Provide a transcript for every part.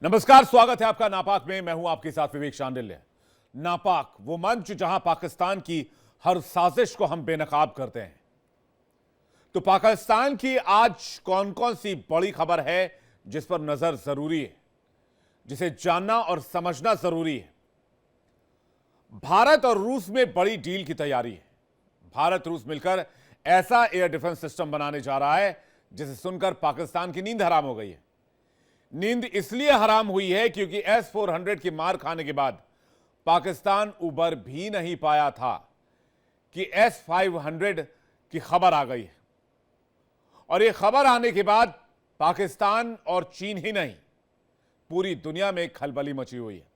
नमस्कार, स्वागत है आपका नापाक में। मैं हूं आपके साथ विवेक शांडिल्य। नापाक वो मंच जहां पाकिस्तान की हर साजिश को हम बेनकाब करते हैं। तो पाकिस्तान की आज कौन कौन सी बड़ी खबर है जिस पर नजर जरूरी है, जिसे जानना और समझना जरूरी है। भारत और रूस में बड़ी डील की तैयारी है। भारत रूस मिलकर ऐसा एयर डिफेंस सिस्टम बनाने जा रहा है जिसे सुनकर पाकिस्तान की नींद हराम हो गई है। नींद इसलिए हराम हुई है क्योंकि S-400 की मार खाने के बाद पाकिस्तान उबर भी नहीं पाया था कि S-500 की खबर आ गई है। और यह खबर आने के बाद पाकिस्तान और चीन ही नहीं, पूरी दुनिया में खलबली मची हुई है।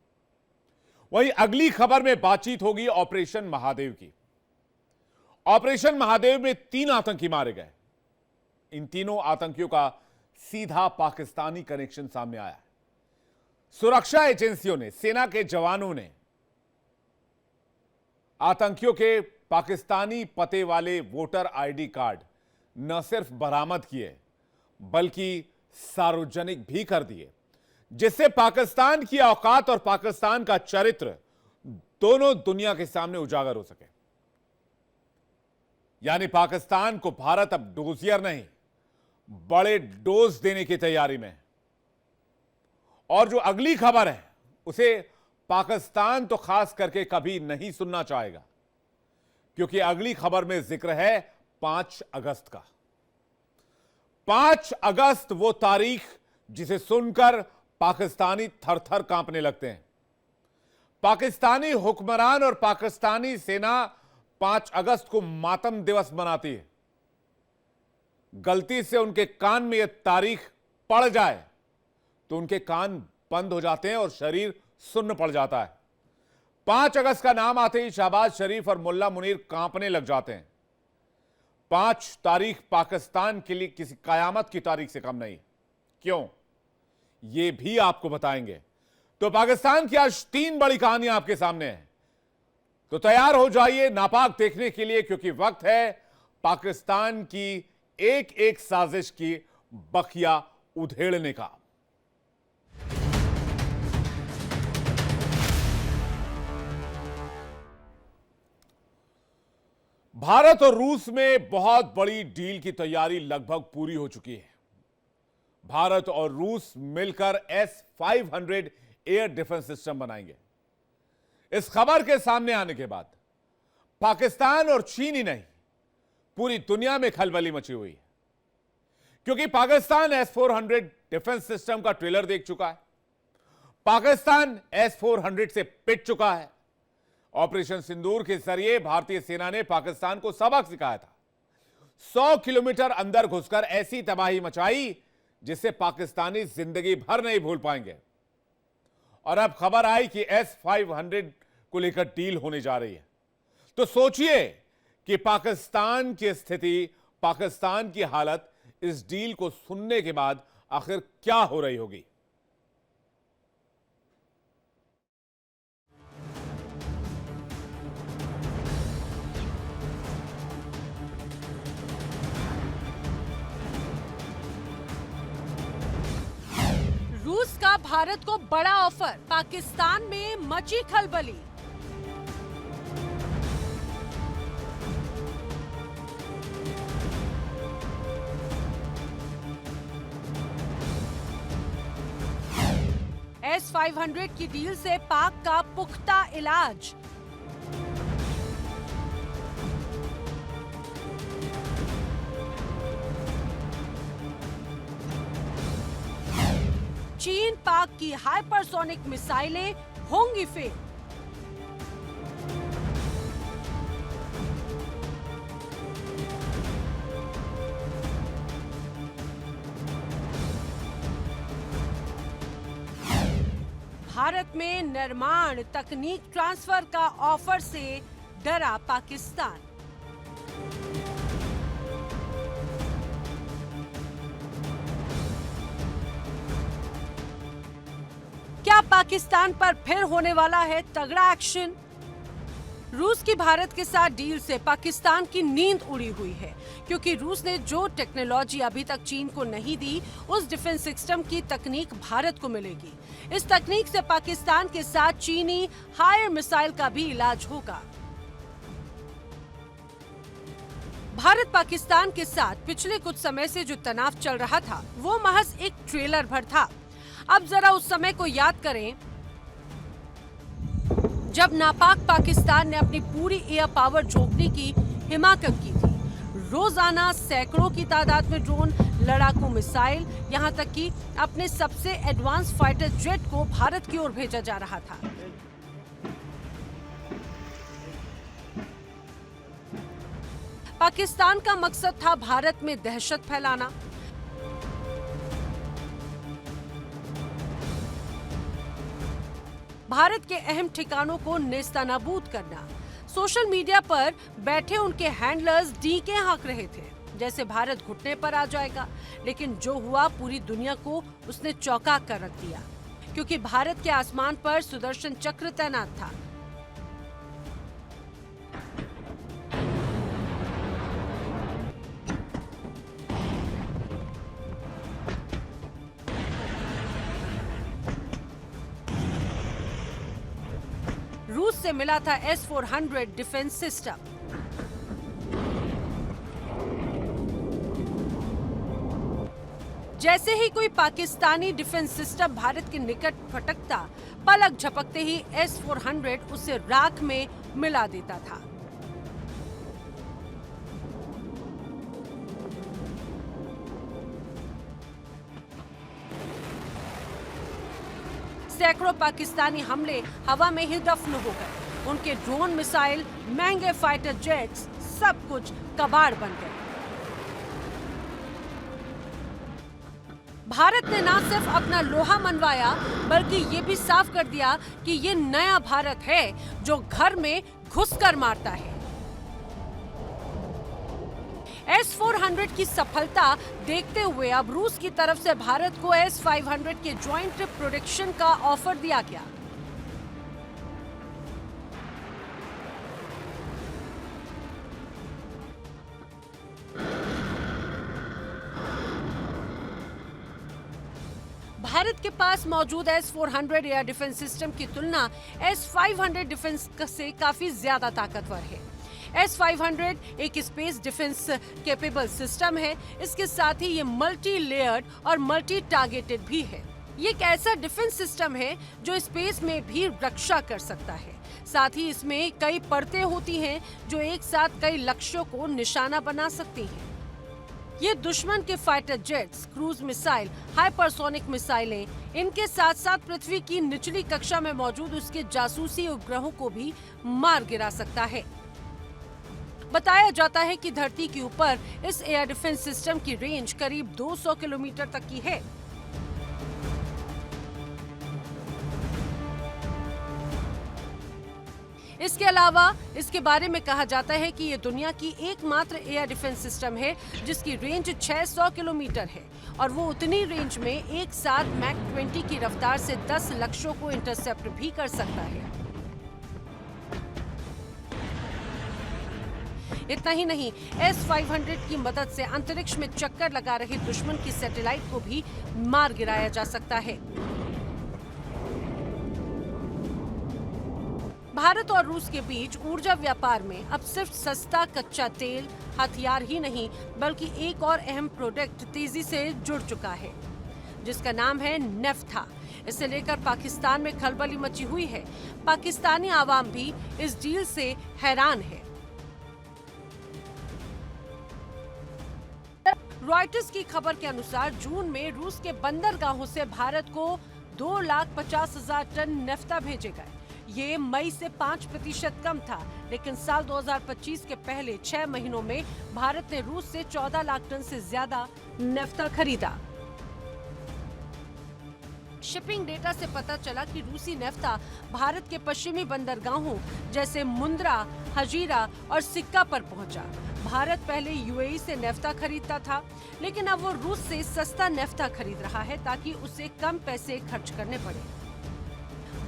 वहीं अगली खबर में बातचीत होगी ऑपरेशन महादेव की। ऑपरेशन महादेव में 3 आतंकी मारे गए। इन तीनों आतंकियों का सीधा पाकिस्तानी कनेक्शन सामने आया है। सुरक्षा एजेंसियों ने, सेना के जवानों ने आतंकियों के पाकिस्तानी पते वाले वोटर आईडी कार्ड न सिर्फ बरामद किए बल्कि सार्वजनिक भी कर दिए, जिससे पाकिस्तान की औकात और पाकिस्तान का चरित्र दोनों दुनिया के सामने उजागर हो सके। यानी पाकिस्तान को भारत अब डोजियर नहीं, बड़े डोज देने की तैयारी में है। और जो अगली खबर है उसे पाकिस्तान तो खास करके कभी नहीं सुनना चाहेगा, क्योंकि अगली खबर में जिक्र है 5 अगस्त का। 5 अगस्त वो तारीख जिसे सुनकर पाकिस्तानी थर-थर कांपने लगते हैं। पाकिस्तानी हुक्मरान और पाकिस्तानी सेना 5 अगस्त को मातम दिवस मनाती है। गलती से उनके कान में यह तारीख पड़ जाए तो उनके कान बंद हो जाते हैं और शरीर सुन्न पड़ जाता है। 5 अगस्त का नाम आते ही शहबाज शरीफ और मुल्ला मुनीर कांपने लग जाते हैं। 5 तारीख पाकिस्तान के लिए किसी कयामत की तारीख से कम नहीं। क्यों, यह भी आपको बताएंगे। तो पाकिस्तान की आज 3 बड़ी कहानियां आपके सामने हैं। तो तैयार हो जाइए नापाक देखने के लिए, क्योंकि वक्त है पाकिस्तान की एक एक साजिश की बखिया उधेड़ने का। भारत और रूस में बहुत बड़ी डील की तैयारी लगभग पूरी हो चुकी है। भारत और रूस मिलकर S-500 एयर डिफेंस सिस्टम बनाएंगे। इस खबर के सामने आने के बाद पाकिस्तान और चीन ही नहीं, पूरी दुनिया में खलबली मची हुई है, क्योंकि पाकिस्तान S-400 डिफेंस सिस्टम का ट्रेलर देख चुका है। पाकिस्तान S-400 से पिट चुका है। ऑपरेशन सिंदूर के जरिए भारतीय सेना ने पाकिस्तान को सबक सिखाया था। 100 किलोमीटर अंदर घुसकर ऐसी तबाही मचाई जिससे पाकिस्तानी जिंदगी भर नहीं भूल पाएंगे। और अब खबर आई कि S-500 को लेकर डील होने जा रही है। तो सोचिए कि पाकिस्तान की स्थिति, पाकिस्तान की हालत इस डील को सुनने के बाद आखिर क्या हो रही होगी। रूस का भारत को बड़ा ऑफर, पाकिस्तान में मची खलबली। S-500 की डील से पाक का पुख्ता इलाज। चीन पाक की हाइपरसोनिक मिसाइलें होंगी फेल। भारत में निर्माण तकनीक ट्रांसफर का ऑफर से डरा पाकिस्तान। क्या पाकिस्तान पर फिर होने वाला है तगड़ा एक्शन? रूस की भारत के साथ डील से पाकिस्तान की नींद उड़ी हुई है, क्योंकि रूस ने जो टेक्नोलॉजी अभी तक चीन को नहीं दी, उस डिफेंस सिस्टम की तकनीक भारत को मिलेगी। इस तकनीक से पाकिस्तान के साथ चीनी हायर मिसाइल का भी इलाज होगा। भारत पाकिस्तान के साथ पिछले कुछ समय से जो तनाव चल रहा था, वो महज एक ट्रेलर भर था। अब जरा उस समय को याद करें जब नापाक पाकिस्तान ने अपनी पूरी एयर पावर झोंकने की हिमाकत की थी। रोजाना सैकड़ों की तादाद में ड्रोन, लड़ाकू मिसाइल, यहां तक कि अपने सबसे एडवांस फाइटर जेट को भारत की ओर भेजा जा रहा था। पाकिस्तान का मकसद था भारत में दहशत फैलाना। भारत के अहम ठिकानों को नेस्तनाबूद करना। सोशल मीडिया पर बैठे उनके हैंडलर्स डीके हाँक रहे थे, जैसे भारत घुटने पर आ जाएगा। लेकिन जो हुआ, पूरी दुनिया को उसने चौंका कर रख दिया, क्योंकि भारत के आसमान पर सुदर्शन चक्र तैनात था। रूस से मिला था S-400 डिफेंस सिस्टम। जैसे ही कोई पाकिस्तानी डिफेंस सिस्टम भारत के निकट फटकता, पलक झपकते ही S-400 उसे राख में मिला देता था। सैकड़ों पाकिस्तानी हमले हवा में ही दफन हो गए। उनके ड्रोन, मिसाइल, महंगे फाइटर जेट्स, सब कुछ कबाड़ बन गए। भारत ने न सिर्फ अपना लोहा मनवाया, बल्कि ये भी साफ कर दिया कि ये नया भारत है जो घर में घुसकर मारता है। S-400 की सफलता देखते हुए अब रूस की तरफ से भारत को S-500 के ज्वाइंट प्रोडक्शन का ऑफर दिया गया। भारत के पास मौजूद S-400 एयर डिफेंस सिस्टम की तुलना S-500 डिफेंस से काफी ज्यादा ताकतवर है। S-500 एक स्पेस डिफेंस कैपेबल सिस्टम है। इसके साथ ही ये मल्टी लेयर्ड और मल्टी टारगेटेड भी है। ये एक ऐसा डिफेंस सिस्टम है जो स्पेस में भी रक्षा कर सकता है। साथ ही इसमें कई परतें होती हैं जो एक साथ कई लक्ष्यों को निशाना बना सकती हैं। ये दुश्मन के fighter jets, cruise missile, hypersonic मिसाइलें, इनके साथ साथ पृथ्वी की निचली कक्षा में मौजूद उसके जासूसी उपग्रहों को भी मार गिरा सकता है। बताया जाता है कि धरती के ऊपर इस एयर डिफेंस सिस्टम की रेंज करीब 200 किलोमीटर तक की है। इसके अलावा इसके बारे में कहा जाता है कि ये दुनिया की एकमात्र एयर डिफेंस सिस्टम है जिसकी रेंज 600 किलोमीटर है, और वो उतनी रेंज में एक साथ मैक 20 की रफ्तार से 10 लक्ष्यों को इंटरसेप्ट भी कर सकता है। इतना ही नहीं, S-500 की मदद से अंतरिक्ष में चक्कर लगा रहे दुश्मन की सैटेलाइट को भी मार गिराया जा सकता है। भारत और रूस के बीच ऊर्जा व्यापार में अब सिर्फ सस्ता कच्चा तेल, हथियार ही नहीं, बल्कि एक और अहम प्रोडक्ट तेजी से जुड़ चुका है, जिसका नाम है नेफ्था। इसे लेकर पाकिस्तान में खलबली मची हुई है। पाकिस्तानी आवाम भी इस डील से हैरान है। रॉयटर्स की खबर के अनुसार जून में रूस के बंदरगाहों से भारत को 2,50,000 टन नेफ्ता भेजे गए। ये मई से 5% कम था, लेकिन साल 2025 के पहले 6 महीनों में भारत ने रूस से 14 लाख टन से ज्यादा नेफ्ता खरीदा। शिपिंग डेटा से पता चला कि रूसी नेफ्ता भारत के पश्चिमी बंदरगाहों जैसे मुंद्रा, हजीरा और सिक्का पर पहुंचा। भारत पहले यूएई से नेफ्ता खरीदता था, लेकिन अब वो रूस से सस्ता नेफ्ता खरीद रहा है ताकि उसे कम पैसे खर्च करने पड़े।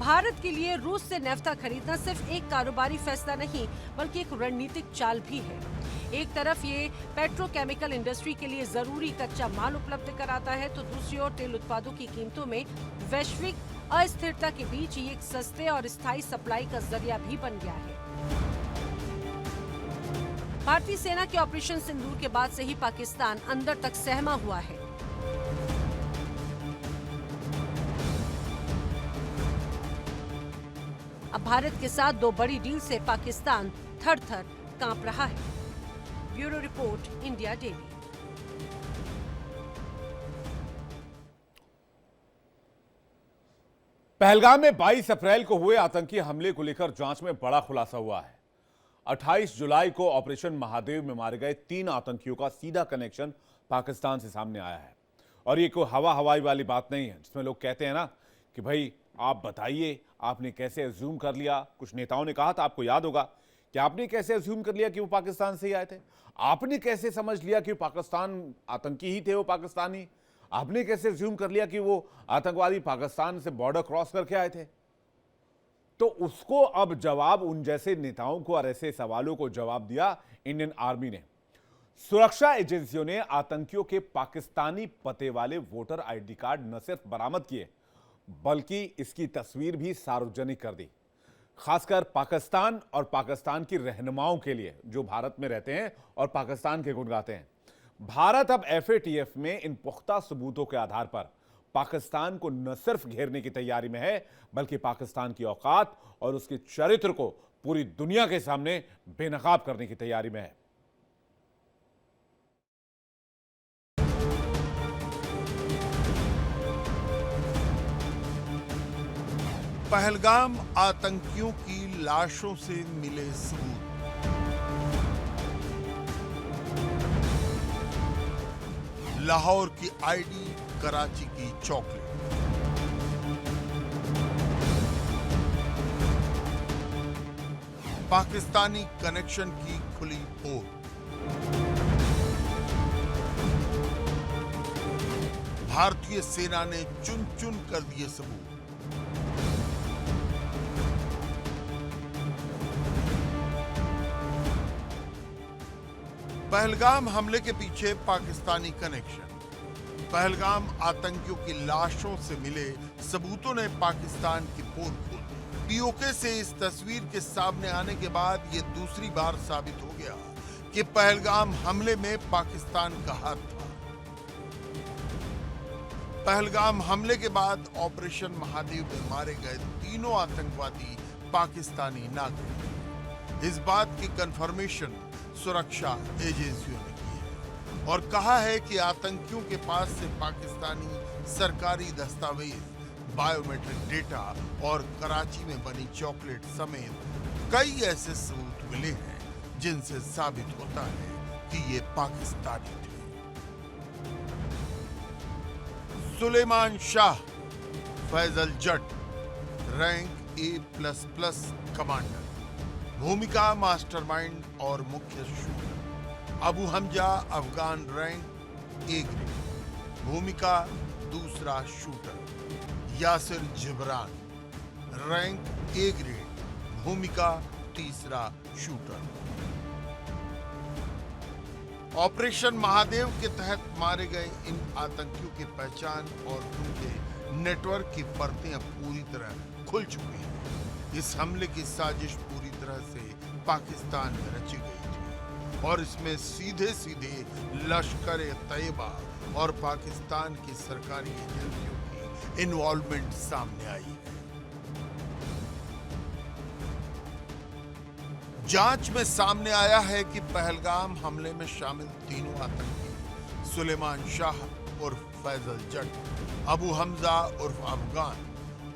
भारत के लिए रूस से नेफ्ता खरीदना सिर्फ एक कारोबारी फैसला नहीं बल्कि एक रणनीतिक चाल भी है। एक तरफ ये पेट्रोकेमिकल इंडस्ट्री के लिए जरूरी कच्चा माल उपलब्ध कराता है तो दूसरी ओर तेल उत्पादों की कीमतों में वैश्विक अस्थिरता के बीच ये एक सस्ते और स्थायी सप्लाई का जरिया भी बन गया है। भारतीय सेना के ऑपरेशन सिंदूर के बाद से ही पाकिस्तान अंदर तक सहमा हुआ है। अब भारत के साथ दो बड़ी डील से पाकिस्तान थर-थर कांप रहा है। Bureau report, India daily. Pahalgam में 22 अप्रैल को हुए आतंकी हमले को लेकर जांच में बड़ा खुलासा हुआ है। 28 जुलाई को ऑपरेशन महादेव में मारे गए 3 आतंकियों का सीधा कनेक्शन पाकिस्तान से सामने आया है। और ये कोई हवाई वाली बात नहीं है जिसमें लोग कहते हैं ना कि भाई आप बताइए आपने कैसे अज्यूम कर लिया। कुछ नेताओं ने कहा था, आपको याद होगा, कि आपने कैसे अज्यूम कर लिया कि वो पाकिस्तान से ही आए थे। आपने कैसे समझ लिया कि पाकिस्तान आतंकी ही थे, वो पाकिस्तानी। आपने कैसे अज्यूम कर लिया कि वो आतंकवादी पाकिस्तान से बॉर्डर क्रॉस करके आए थे। तो उसको अब जवाब, उन जैसे नेताओं को और ऐसे सवालों को जवाब दिया इंडियन आर्मी ने। सुरक्षा एजेंसियों ने आतंकियों के पाकिस्तानी पते वाले वोटर आईडी कार्ड न सिर्फ बरामद किए बल्कि इसकी तस्वीर भी सार्वजनिक कर दी, खासकर पाकिस्तान और पाकिस्तान की रहनुमाओं के लिए जो भारत में रहते हैं और पाकिस्तान के गुण गाते हैं। भारत अब FATF में इन पुख्ता सबूतों के आधार पर पाकिस्तान को न सिर्फ घेरने की तैयारी में है बल्कि पाकिस्तान की औकात और उसके चरित्र को पूरी दुनिया के सामने बेनकाब करने की तैयारी में है। पहलगाम आतंकियों की लाशों से मिले सबूत। लाहौर की आईडी, कराची की चॉकलेट। पाकिस्तानी कनेक्शन की खुली पोल। भारतीय सेना ने चुन चुन कर दिए सबूत। पहलगाम हमले के पीछे पाकिस्तानी कनेक्शन। पहलगाम आतंकियों की लाशों से मिले सबूतों ने पाकिस्तान की पोल खोल दी। POK से इस तस्वीर के सामने आने के बाद यह दूसरी बार साबित हो गया कि पहलगाम हमले में पाकिस्तान का हाथ था। पहलगाम हमले के बाद ऑपरेशन महादेव में मारे गए तीनों आतंकवादी पाकिस्तानी नागरिक। इस बात की कंफर्मेशन सुरक्षा एजेंसियों ने की है और कहा है कि आतंकियों के पास से पाकिस्तानी सरकारी दस्तावेज, बायोमेट्रिक डेटा और कराची में बनी चॉकलेट समेत कई ऐसे सबूत मिले हैं जिनसे साबित होता है कि ये पाकिस्तानी थे। Suleman Shah, Faisal Jat, rank A++ commander, भूमिका मास्टरमाइंड और मुख्य shooter. Abu Hamza Afghan, rank A grade, भूमिका दूसरा shooter. Yasir Jibran, rank A grade, भूमिका तीसरा शूटर। ऑपरेशन महादेव के तहत मारे गए इन आतंकियों की पहचान और उनके नेटवर्क की परतें अब पूरी तरह खुल चुकी हैं। इस हमले की साजिश पूरी तरह से पाकिस्तान में रची गई थी और इसमें सीधे सीधे लश्कर-ए-तैयबा और पाकिस्तान की सरकारी एजेंसियों की इन्वॉल्वमेंट सामने आई है। जांच में सामने आया है कि पहलगाम हमले में शामिल तीनों आतंकी सुलेमान शाह उर्फ फैजल जट, अबू हमजा उर्फ अफगान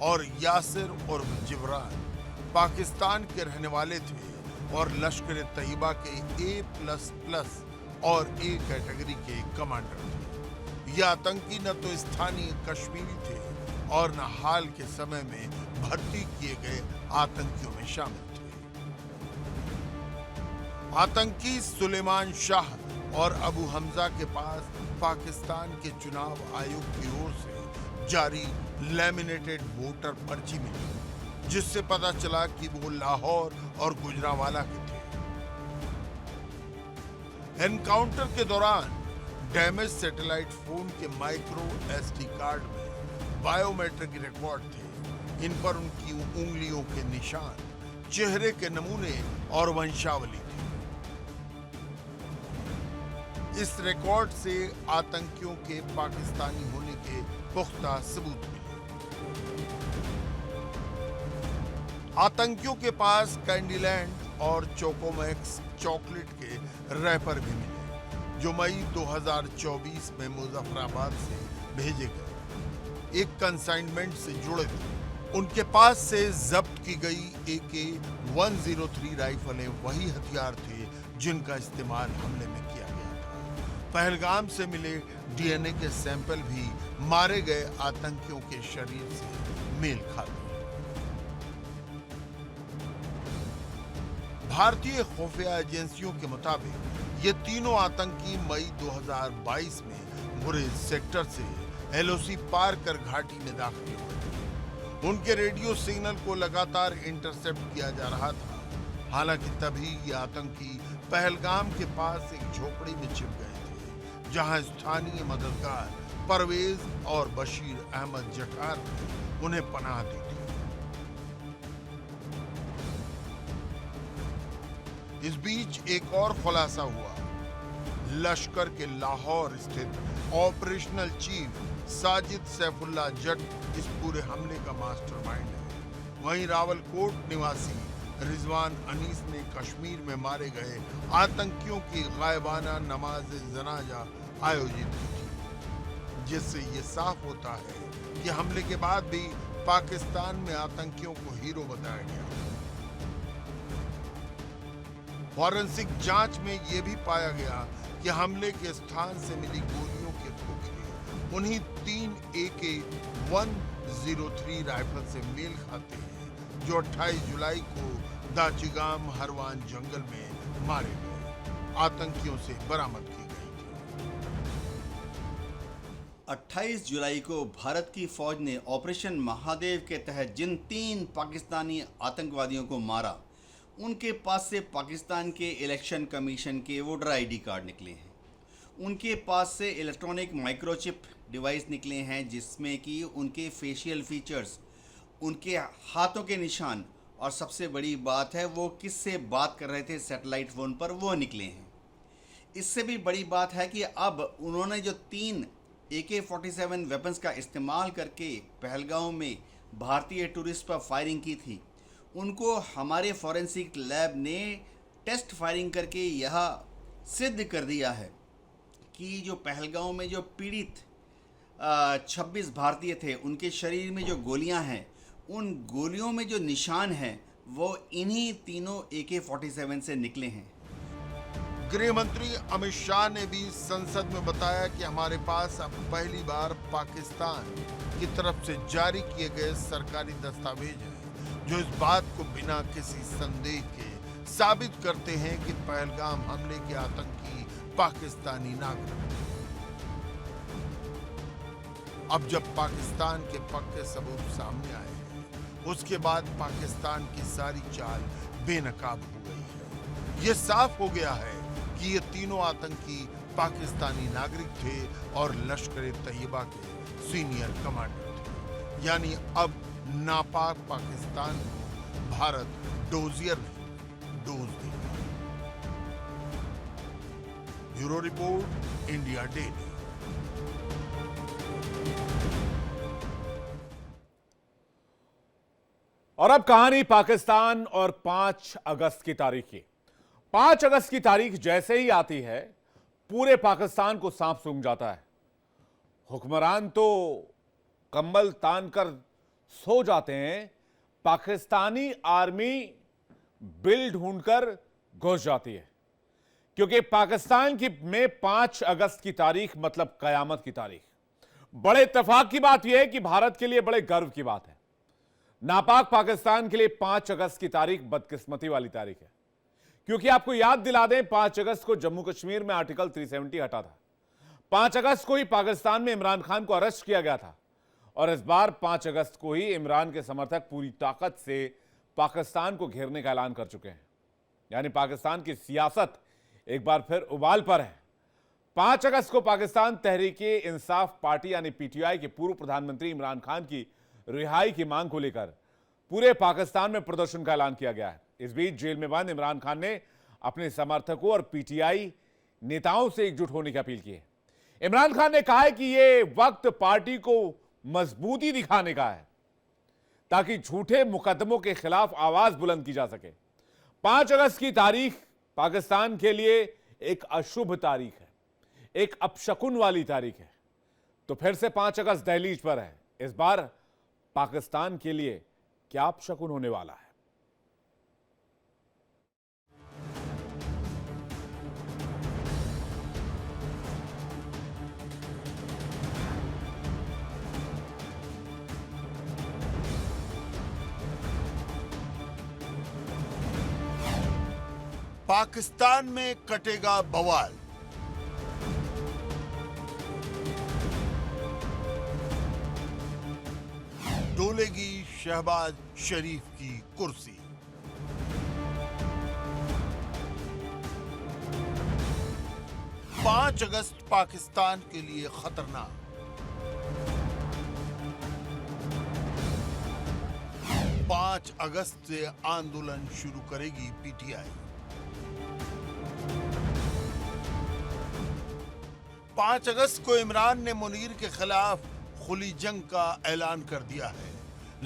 और यासिर उर्फ जिब्रान पाकिस्तान के रहने वाले थे और लश्कर-ए-तैयबा के A++ और A कैटेगरी के कमांडर थे। ये आतंकी न तो स्थानीय कश्मीरी थे और न हाल के समय में भर्ती किए गए आतंकियों में शामिल थे। आतंकी सुलेमान शाह और अबू हमजा के पास पाकिस्तान के चुनाव आयोग की ओर से जारी लैमिनेटेड वोटर पर्ची मिली जिससे पता चला कि वो लाहौर और गुजरांवाला के थे। एनकाउंटर के दौरान डैमेज सैटेलाइट फोन के माइक्रो एसडी कार्ड में बायोमेट्रिक रिकॉर्ड थे। इन पर उनकी उंगलियों के निशान, चेहरे के नमूने और वंशावली थी। इस रिकॉर्ड से आतंकियों के पाकिस्तानी होने के पुख्ता सबूत मिले। आतंकियों के पास कैंडीलैंड और चोकोमैक्स चॉकलेट के रैपर भी मिले, जो मई 2024 में मुजफ्फराबाद से भेजे गए एक कंसाइनमेंट से जुड़े थे। उनके पास से जब्त की गई AK-103 राइफलें वही हथियार थे जिनका इस्तेमाल हमले में किया गया था। पहलगाम से मिले DNA के सैंपल भी मारे गए आतंकियों के शरीर से मेल खाते। भारतीय खुफिया एजेंसियों के मुताबिक ये तीनों आतंकी मई 2022 में गुरेज सेक्टर से LOC पार कर घाटी में दाखिल हुए। उनके रेडियो सिग्नल को लगातार इंटरसेप्ट किया जा रहा था। हालांकि तभी ये आतंकी पहलगाम के पास एक झोपड़ी में छिप गए थे, जहां स्थानीय मददगार परवेज और बशीर अहमद जठार ने उन्हें पनाह दी थी। इस बीच एक और खुलासा हुआ। लश्कर के लाहौर स्थित ऑपरेशनल चीफ साजिद सैफुल्लाह जट इस पूरे हमले का मास्टरमाइंड है। वहीं रावलकोट निवासी रिजवान अनीस ने कश्मीर में मारे गए आतंकियों की गायबाना नमाज जनाजा आयोजित की थी, जिससे ये साफ होता है कि हमले के बाद भी पाकिस्तान में आतंकियों को हीरो बताया गया। फॉरेंसिक जांच में यह भी पाया गया कि हमले के स्थान से मिली गोलियों के खोखे उन्हीं 3 AK-103 राइफल से मेल खाते हैं जो 28 जुलाई को दाचिगाम हरवान जंगल में मारे गए आतंकियों से बरामद की गई थी। 28 जुलाई को भारत की फौज ने ऑपरेशन महादेव के तहत जिन 3 पाकिस्तानी आतंकवादियों को मारा, उनके पास से पाकिस्तान के इलेक्शन कमीशन के वोटर ID कार्ड निकले हैं। उनके पास से इलेक्ट्रॉनिक माइक्रोचिप डिवाइस निकले हैं, जिसमें कि उनके फेशियल फीचर्स, उनके हाथों के निशान और सबसे बड़ी बात है वो किससे बात कर रहे थे सैटेलाइट फ़ोन पर, वो निकले हैं। इससे भी बड़ी बात है कि अब उन्होंने जो 3 AK-47 वेपन्स का इस्तेमाल करके पहलगाम में भारतीय टूरिस्ट पर फायरिंग की थी, उनको हमारे फॉरेंसिक लैब ने टेस्ट फायरिंग करके यह सिद्ध कर दिया है कि जो पहलगाम में जो पीड़ित 26 भारतीय थे, उनके शरीर में जो गोलियां हैं, उन गोलियों में जो निशान हैं वो इन्हीं तीनों AK-47 से निकले हैं। गृह मंत्री अमित शाह ने भी संसद में बताया कि हमारे पास अब पहली बार पाकिस्तान की तरफ से जारी किए गए सरकारी दस्तावेज हैं जो इस बात को बिना किसी संदेह के साबित करते हैं कि पहलगाम हमले के आतंकी पाकिस्तानी नागरिक। अब जब पाकिस्तान के पक्के सबूत सामने आए हैं, उसके बाद पाकिस्तान की सारी चाल बेनकाब हो गई है। ये साफ हो गया है कि ये तीनों आतंकी पाकिस्तानी नागरिक थे और लश्कर-ए-तैयबा के सीनियर कमांडर थे। यानी अब नापाक पाकिस्तान को भारत डोजियर नहीं, डोज देगा। Bureau report, India daily. और अब कहानी पाकिस्तान और 5 अगस्त की तारीख की। 5 अगस्त की तारीख जैसे ही आती है, पूरे पाकिस्तान को सांप सूंघ जाता है। हुक्मरान तो कंबल तान कर सो जाते हैं, पाकिस्तानी आर्मी बिल ढूंढकर घुस जाती है, क्योंकि पाकिस्तान की में 5 अगस्त की तारीख मतलब कयामत की तारीख। बड़े इत्तेफाक की बात यह है कि भारत के लिए बड़े गर्व की बात है। नापाक पाकिस्तान के लिए 5 अगस्त की तारीख बदकिस्मती वाली तारीख है, क्योंकि आपको याद दिला दें, 5 अगस्त को जम्मू कश्मीर में आर्टिकल 370 हटा था। 5 अगस्त को ही पाकिस्तान में इमरान खान को अरेस्ट किया गया था और इस बार 5 अगस्त को ही इमरान के समर्थक पूरी ताकत से पाकिस्तान को घेरने का ऐलान कर चुके हैं। यानी पाकिस्तान की सियासत एक बार फिर उबाल पर है। 5 अगस्त को पाकिस्तान तहरीक-ए-इंसाफ पार्टी यानी पीटीआई के पूर्व प्रधानमंत्री इमरान खान की रिहाई की मांग को लेकर पूरे पाकिस्तान में प्रदर्शन का ऐलान किया गया है। इस बीच जेल में बंद इमरान खान ने अपने समर्थकों और पीटीआई नेताओं से एकजुट होने की अपील की है। इमरान खान ने कहा है कि यह वक्त पार्टी को मजबूती दिखाने का है ताकि झूठे मुकदमों के खिलाफ आवाज बुलंद की जा सके। 5 अगस्त की तारीख पाकिस्तान के लिए एक अशुभ तारीख है, एक अपशकुन वाली तारीख है। तो फिर से 5 अगस्त दहलीज पर है। इस बार पाकिस्तान के लिए क्या अपशकुन होने वाला है? पाकिस्तान में कटेगा बवाल। डोलेगी शहबाज शरीफ की कुर्सी। पांच अगस्त पाकिस्तान के लिए खतरनाक। 5 अगस्त से आंदोलन शुरू करेगी पीटीआई। 5 अगस्त को इमरान ने मुनीर के खिलाफ खुली जंग का ऐलान कर दिया है।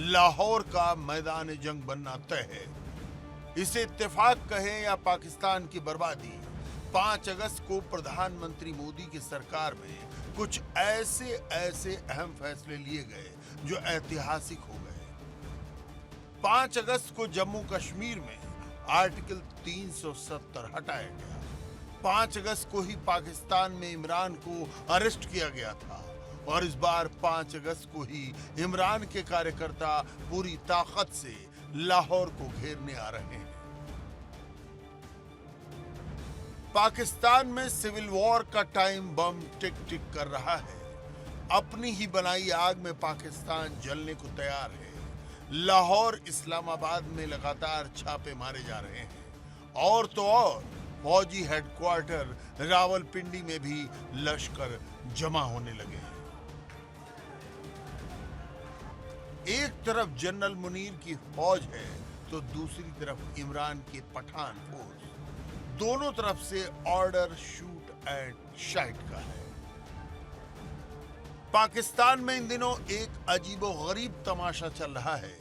लाहौर का मैदान जंग बनना तय है। इसे इत्तेफाक कहें या पाकिस्तान की बर्बादी, 5 अगस्त को प्रधानमंत्री मोदी की सरकार में कुछ ऐसे अहम फैसले लिए गए जो ऐतिहासिक हो गए। 5 अगस्त को जम्मू कश्मीर में आर्टिकल 370 हटाया गया। 5 अगस्त को ही पाकिस्तान में इमरान को अरेस्ट किया गया था और इस बार 5 अगस्त को ही इमरान के कार्यकर्ता पूरी ताकत से लाहौर को घेरने आ रहे हैं। पाकिस्तान में सिविल वॉर का टाइम बम टिक टिक कर रहा है। अपनी ही बनाई आग में पाकिस्तान जलने को तैयार है। लाहौर, इस्लामाबाद में लगातार छापे मारे जा रहे हैं और तो और फौजी हेडक्वार्टर रावलपिंडी में भी लश्कर जमा होने लगे हैं। एक तरफ जनरल मुनीर की फौज है तो दूसरी तरफ इमरान की पठान फोर्स। दोनों तरफ से ऑर्डर शूट एंड शाइट का है। पाकिस्तान में इन दिनों एक अजीबोगरीब तमाशा चल रहा है।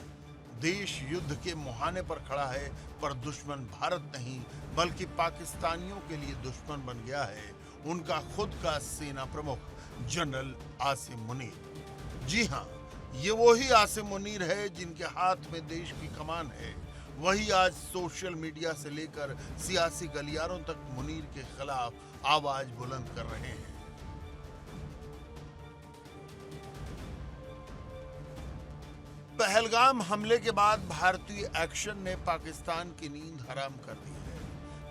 देश युद्ध के मुहाने पर खड़ा है, पर दुश्मन भारत नहीं बल्कि पाकिस्तानियों के लिए दुश्मन बन गया है उनका खुद का सेना प्रमुख जनरल आसिम मुनीर। जी हां, ये वही आसिम मुनीर है जिनके हाथ में देश की कमान है। वही आज सोशल मीडिया से लेकर सियासी गलियारों तक मुनीर के खिलाफ आवाज बुलंद कर रहे हैं। पहलगाम हमले के बाद भारतीय एक्शन ने पाकिस्तान की नींद हराम कर दी है,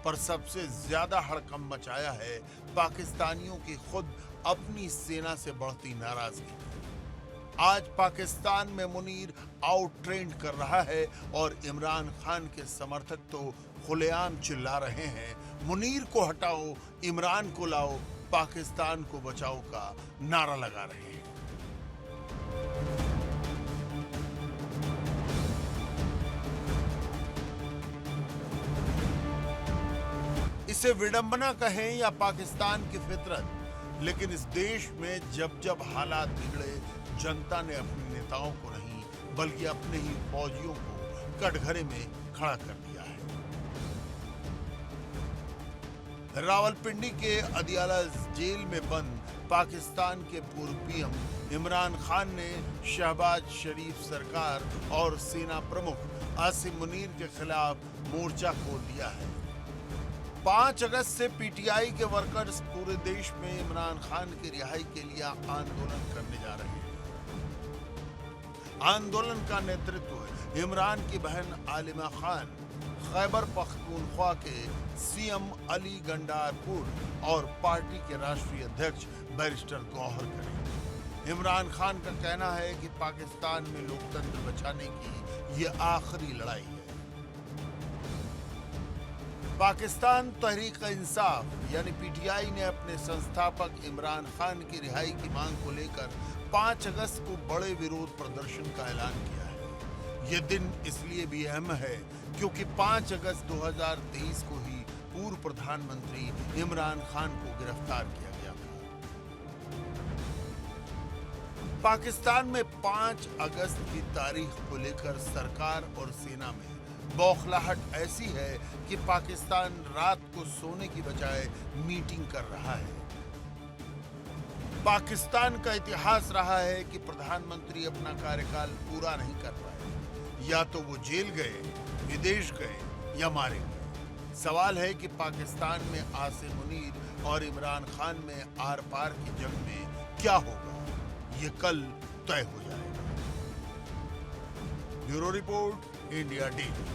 पर सबसे ज्यादा हड़कंप मचाया है पाकिस्तानियों की खुद अपनी सेना से बढ़ती नाराजगी। आज पाकिस्तान में मुनीर आउट ट्रेंड कर रहा है और इमरान खान के समर्थक तो खुलेआम चिल्ला रहे हैं, मुनीर को हटाओ, इमरान को लाओ, पाकिस्तान को बचाओ का नारा लगा रहे हैं। इसे विडंबना कहें या पाकिस्तान की फितरत, लेकिन इस देश में जब जब हालात बिगड़े, जनता ने अपने नेताओं को नहीं बल्कि अपने ही फौजियों को कटघरे में खड़ा कर दिया है। रावलपिंडी के अदियाला जेल में बंद पाकिस्तान के पूर्व पीएम इमरान खान ने शहबाज शरीफ सरकार और सेना प्रमुख आसिम मुनीर के खिलाफ मोर्चा खोल दिया है। 5 अगस्त से पीटीआई के वर्कर्स पूरे देश में इमरान खान की रिहाई के लिए आंदोलन करने जा रहे हैं। आंदोलन का नेतृत्व इमरान की बहन आलिमा खान, खैबर पख्तूनख्वा के सीएम अली गंडारपुर और पार्टी के राष्ट्रीय अध्यक्ष बैरिस्टर गौहर करेंगे। इमरान खान का कहना है कि पाकिस्तान में लोकतंत्र बचाने की ये आखिरी लड़ाई है। पाकिस्तान तहरीक इंसाफ यानी पीटीआई ने अपने संस्थापक इमरान खान की रिहाई की मांग को लेकर 5 अगस्त को बड़े विरोध प्रदर्शन का ऐलान किया है। यह दिन इसलिए भी अहम है क्योंकि 5 अगस्त 2023 को ही पूर्व प्रधानमंत्री इमरान खान को गिरफ्तार किया गया था। पाकिस्तान में 5 अगस्त की तारीख को लेकर सरकार और सेना में बौखलाहट ऐसी है कि पाकिस्तान रात को सोने की बजाय मीटिंग कर रहा है। पाकिस्तान का इतिहास रहा है कि प्रधानमंत्री अपना कार्यकाल पूरा नहीं कर पाए, या तो वो जेल गए, विदेश गए या मारे गए। सवाल है कि पाकिस्तान में आसिम मुनीर और इमरान खान में आर पार की जंग में क्या होगा, ये कल तय हो जाएगा। Bureau report, India daily.